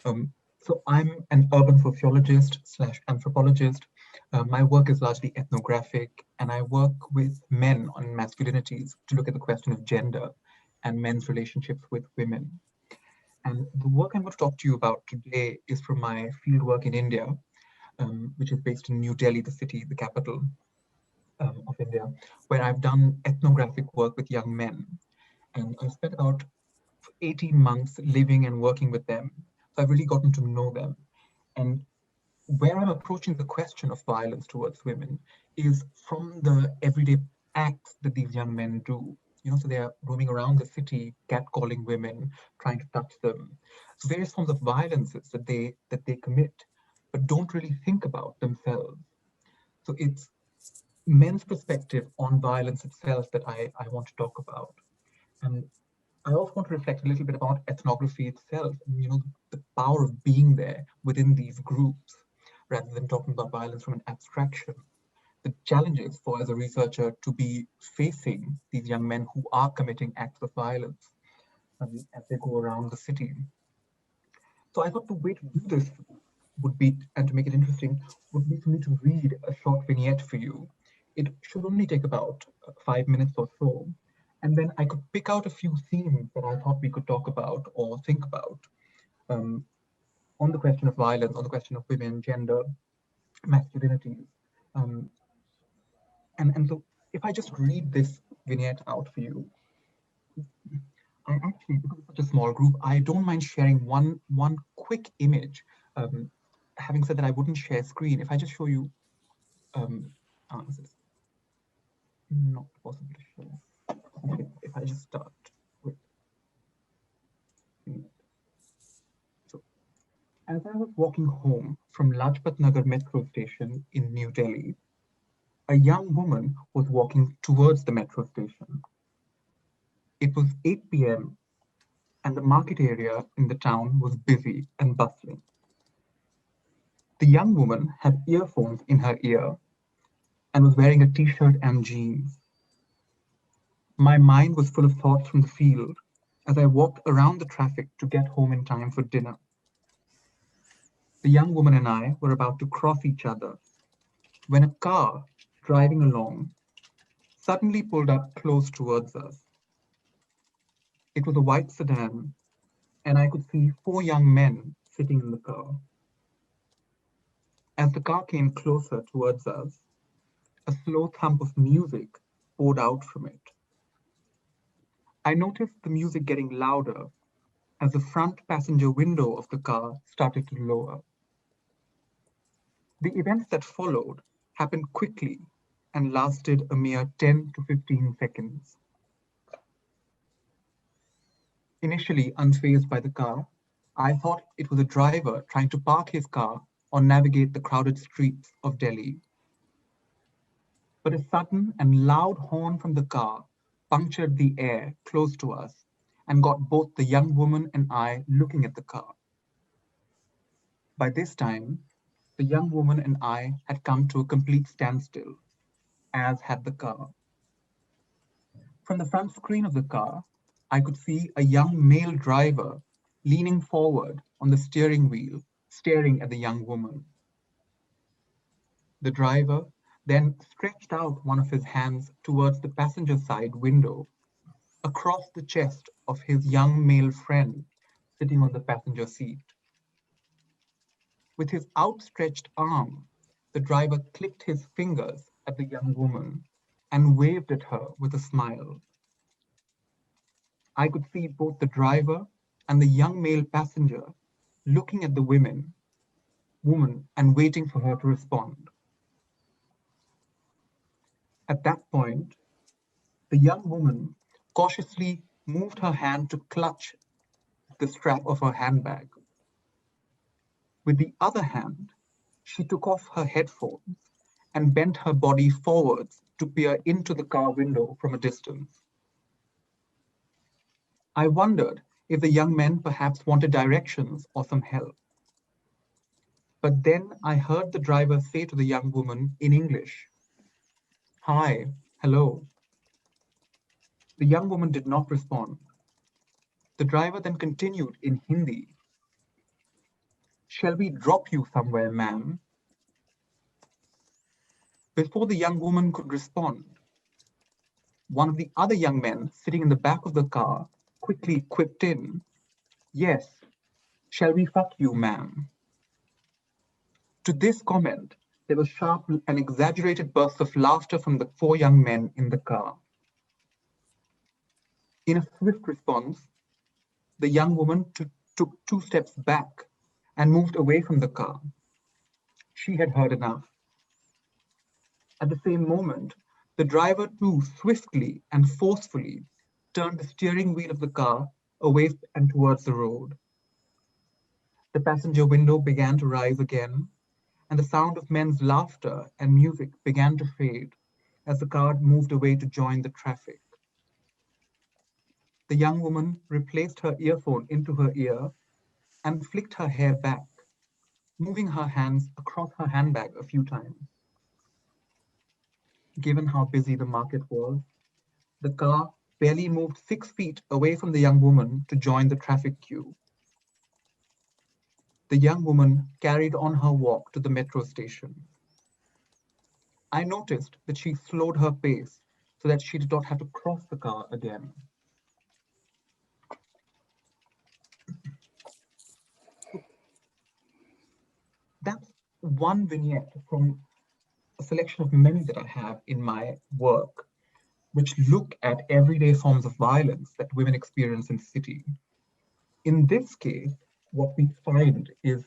So I'm an urban sociologist slash anthropologist. My work is largely ethnographic, and I work with men on masculinities to look at the question of gender and men's relationships with women. And the work I'm going to talk to you about today is from my fieldwork in India, which is based in New Delhi, the city, the capital of India, where I've done ethnographic work with young men. And I've spent about 18 months living and working with them. So I've really gotten to know them. And where I'm approaching the question of violence towards women is from the everyday acts that these young men do. So they are roaming around the city, catcalling women, trying to touch them. So various forms of violences that they commit, but don't really think about themselves. So it's men's perspective on violence itself that I want to talk about. And I also want to reflect a little bit about ethnography itself, and, the power of being there within these groups, rather than talking about violence from an abstraction. The challenges for as a researcher to be facing these young men who are committing acts of violence as they go around the city. So I thought the way to do this would be, and to make it interesting, would be for me to read a short vignette for you. It should only take about 5 minutes or so. And then I could pick out a few themes that I thought we could talk about or think about um, on the question of violence, on the question of women, gender, masculinity. Um, and so if I just read this vignette out for you, I actually, because it's such a small group, I don't mind sharing one quick image. Um, Having said that, I wouldn't share screen. If I just show you, this is not possible to share. Okay, if I just start with, so as I was walking home from Lajpat Nagar metro station in New Delhi, a young woman was walking towards the metro station. It was 8 p.m. and the market area in the town was busy and bustling. The young woman had earphones in her ear and was wearing a t-shirt and jeans. My mind was full of thoughts from the field as I walked around the traffic to get home in time for dinner. The young woman and I were about to cross each other when a car driving along suddenly pulled up close towards us. It was a white sedan, and I could see 4 young men sitting in the car. As the car came closer towards us, a slow thump of music poured out from it. I noticed the music getting louder as the front passenger window of the car started to lower. The events that followed happened quickly and lasted a mere 10 to 15 seconds. Initially unfazed by the car, I thought it was a driver trying to park his car or navigate the crowded streets of Delhi. But a sudden and loud horn from the car punctured the air close to us and got both the young woman and I looking at the car. By this time, the young woman and I had come to a complete standstill, as had the car. From the front screen of the car, I could see a young male driver leaning forward on the steering wheel, staring at the young woman. The driver then stretched out one of his hands towards the passenger side window, across the chest of his young male friend sitting on the passenger seat. With his outstretched arm, the driver clicked his fingers at the young woman and waved at her with a smile. I could see both the driver and the young male passenger looking at the woman and waiting for her to respond. At that point, the young woman cautiously moved her hand to clutch the strap of her handbag. With the other hand, she took off her headphones and bent her body forwards to peer into the car window from a distance. I wondered if the young men perhaps wanted directions or some help. But then I heard the driver say to the young woman in English, "Hi, hello." The young woman did not respond. The driver then continued in Hindi, Shall we drop you somewhere, ma'am? Before the young woman could respond, one of the other young men sitting in the back of the car quickly quipped in, "Yes, shall we fuck you, ma'am?" To this comment, there was sharp and exaggerated bursts of laughter from the four young men in the car. In a swift response, the young woman took 2 steps back and moved away from the car. She had heard enough. At the same moment, the driver too swiftly and forcefully turned the steering wheel of the car away and towards the road. The passenger window began to rise again, and the sound of men's laughter and music began to fade as the car moved away to join the traffic. The young woman replaced her earphone into her ear and flicked her hair back, moving her hands across her handbag a few times. Given how busy the market was, the car barely moved 6 feet away from the young woman to join the traffic queue. The young woman carried on her walk to the metro station. I noticed that she slowed her pace so that she did not have to cross the car again. That's one vignette from a selection of many that I have in my work, which look at everyday forms of violence that women experience in the city. In this case, what we find is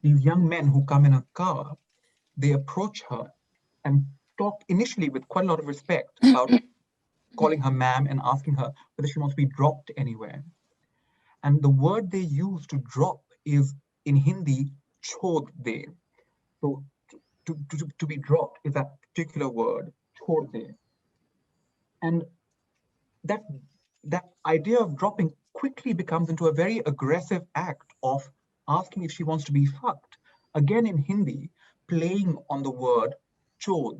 these young men who come in a car, they approach her and talk initially with quite a lot of respect about calling her ma'am and asking her whether she wants to be dropped anywhere. And the word they use to drop is in Hindi, chhod de. So to be dropped is that particular word, chhod de. And that that idea of dropping quickly becomes into a very aggressive act of asking if she wants to be fucked. Again in Hindi, playing on the word chod,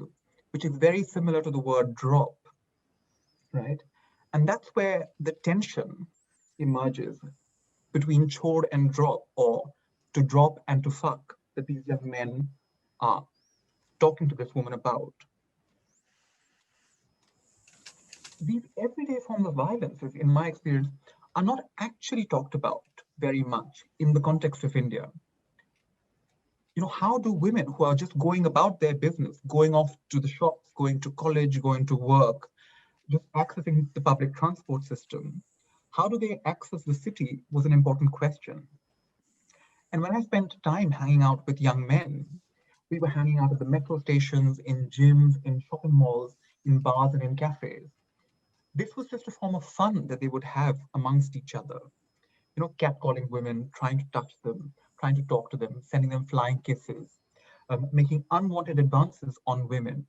which is very similar to the word drop, right? And that's where the tension emerges between chod and drop, or to drop and to fuck, that these young men are talking to this woman about. These everyday forms of violences, in my experience, are not actually talked about very much in the context of India. You know, how do women who are just going about their business, going off to the shops, going to college, going to work, just accessing the public transport system, how do they access the city was an important question. And when I spent time hanging out with young men, we were hanging out at the metro stations, in gyms, in shopping malls, in bars, and in cafes. This was just a form of fun that they would have amongst each other. You know, catcalling women, trying to touch them, trying to talk to them, sending them flying kisses, making unwanted advances on women.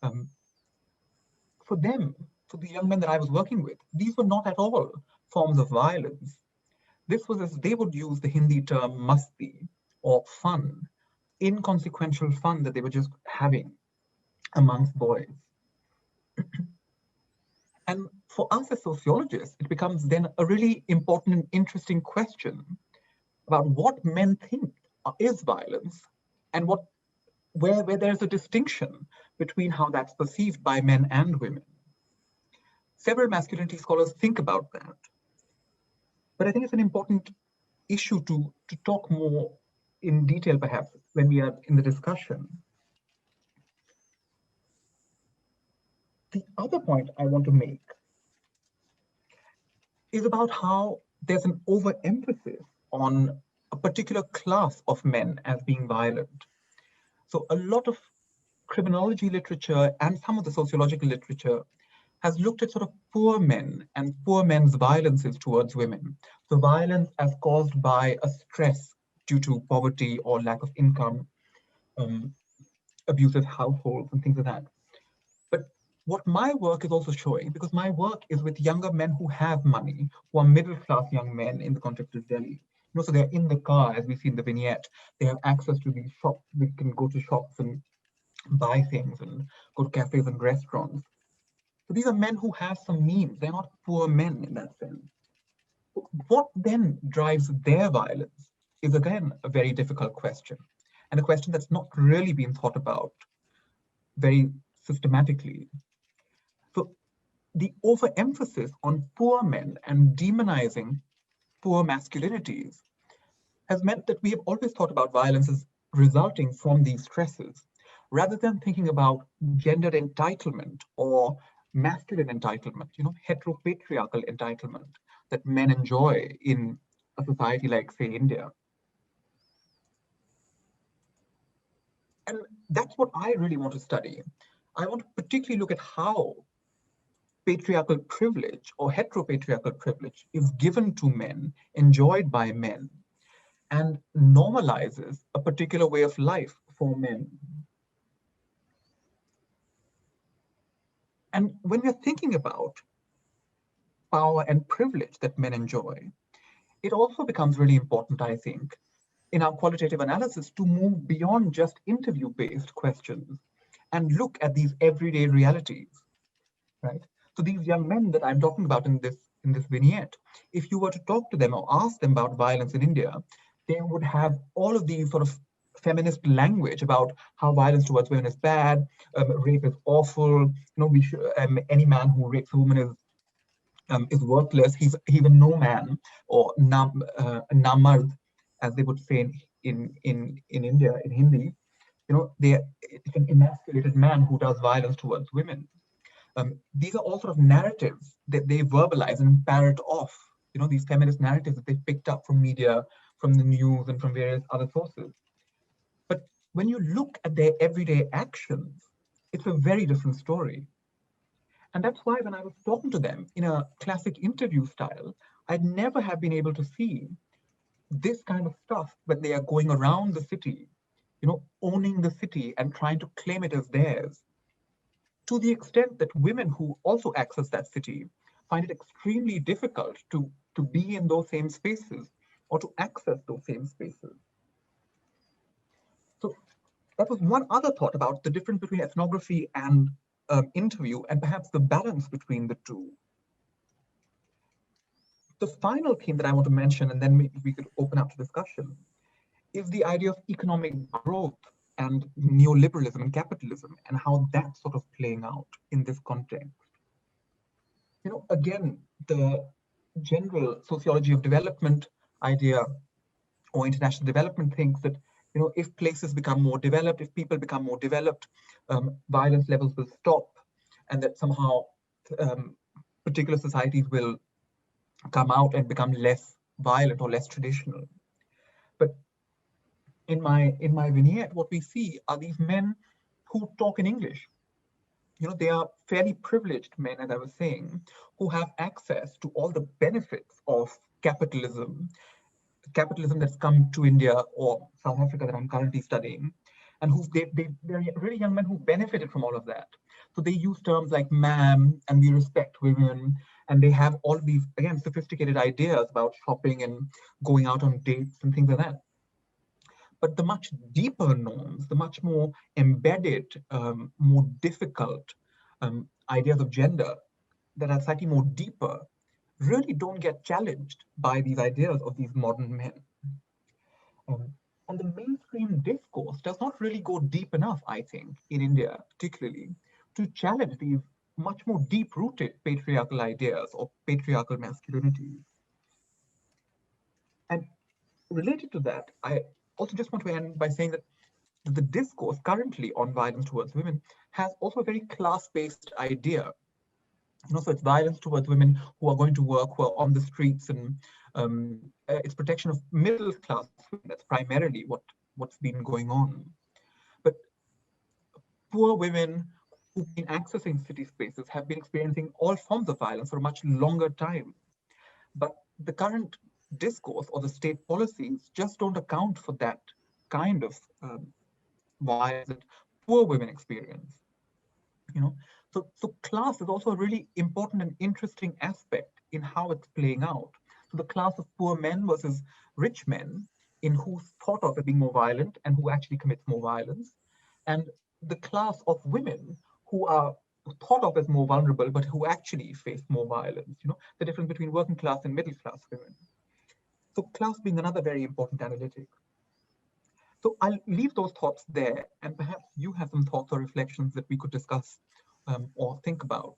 Um, for them, for the young men that I was working with, these were not at all forms of violence. This was, as they would use the Hindi term masti, or fun, inconsequential fun that they were just having amongst boys. And for us as sociologists, it becomes then a really important and interesting question about what men think is violence, and where there's a distinction between how that's perceived by men and women. Several masculinity scholars think about that, but I think it's an important issue to talk more in detail, perhaps, when we are in the discussion. The other point I want to make is about how there's an overemphasis on a particular class of men as being violent. So a lot of criminology literature and some of the sociological literature has looked at sort of poor men and poor men's violences towards women. So violence as caused by a stress due to poverty or lack of income, abusive households and things like that. But what my work is also showing, because my work is with younger men who have money, who are middle-class young men in the context of Delhi. You know, so they're in the car, as we see in the vignette. They have access to these shops. They can go to shops and buy things and go to cafes and restaurants. So these are men who have some means. They're not poor men in that sense. What then drives their violence? is again a very difficult question, and a question that's not really been thought about very systematically. So the overemphasis on poor men and demonizing poor masculinities has meant that we have always thought about violence as resulting from these stresses, rather than thinking about gender entitlement or masculine entitlement, heteropatriarchal entitlement that men enjoy in a society like, say, India. And that's what I really want to study. I want to particularly look at how patriarchal privilege or heteropatriarchal privilege is given to men, enjoyed by men, and normalizes a particular way of life for men. And when we're thinking about power and privilege that men enjoy, it also becomes really important, I think, in our qualitative analysis to move beyond just interview-based questions and look at these everyday realities, right? So these young men that I'm talking about in this vignette, if you were to talk to them or ask them about violence in India, they would have all of these sort of feminist language about how violence towards women is bad, rape is awful. We should, any man who rapes a woman is worthless. He's a no man, or namard, as they would say in India in Hindi. It's an emasculated man who does violence towards women. These are all sort of narratives that they verbalize and parrot off. These feminist narratives that they picked up from media, from the news, and from various other sources. But when you look at their everyday actions, it's a very different story. And that's why when I was talking to them in a classic interview style, I'd never have been able to see this kind of stuff when they are going around the city, owning the city and trying to claim it as theirs, to the extent that women who also access that city find it extremely difficult to be in those same spaces or to access those same spaces. So that was one other thought about the difference between ethnography and interview, and perhaps the balance between the two. The final theme that I want to mention, and then we could open up to discussion, is the idea of economic growth and neoliberalism and capitalism, and how that's sort of playing out in this context. Again, the general sociology of development idea or international development thinks that, if places become more developed, if people become more developed, violence levels will stop, and that somehow particular societies will come out and become less violent or less traditional. But in my vignette, what we see are these men who talk in English. They are fairly privileged men, as I was saying, who have access to all the benefits of capitalism that's come to India or South Africa that I'm currently studying, and they're really young men who benefited from all of that. So they use terms like ma'am and we respect women, and they have all of these, again, sophisticated ideas about shopping and going out on dates and things like that. But the much deeper norms, the much more embedded, more difficult ideas of gender that are slightly more deeper, really don't get challenged by these ideas of these modern men. And the mainstream discourse does not really go deep enough, I think, in India particularly, to challenge these much more deep-rooted patriarchal ideas or patriarchal masculinities. And related to that, I also just want to end by saying that the discourse currently on violence towards women has also a very class-based idea. So it's violence towards women who are going to work, who are on the streets, and it's protection of middle-class women. That's primarily what's been going on. But poor women who've been accessing city spaces have been experiencing all forms of violence for a much longer time. But the current discourse or the state policies just don't account for that kind of violence that poor women experience. So class is also a really important and interesting aspect in how it's playing out. So the class of poor men versus rich men, in who's thought of as being more violent and who actually commits more violence, and the class of women who are thought of as more vulnerable but who actually face more violence. The difference between working class and middle class women. So class being another very important analytic. So I'll leave those thoughts there, and perhaps you have some thoughts or reflections that we could discuss or think about.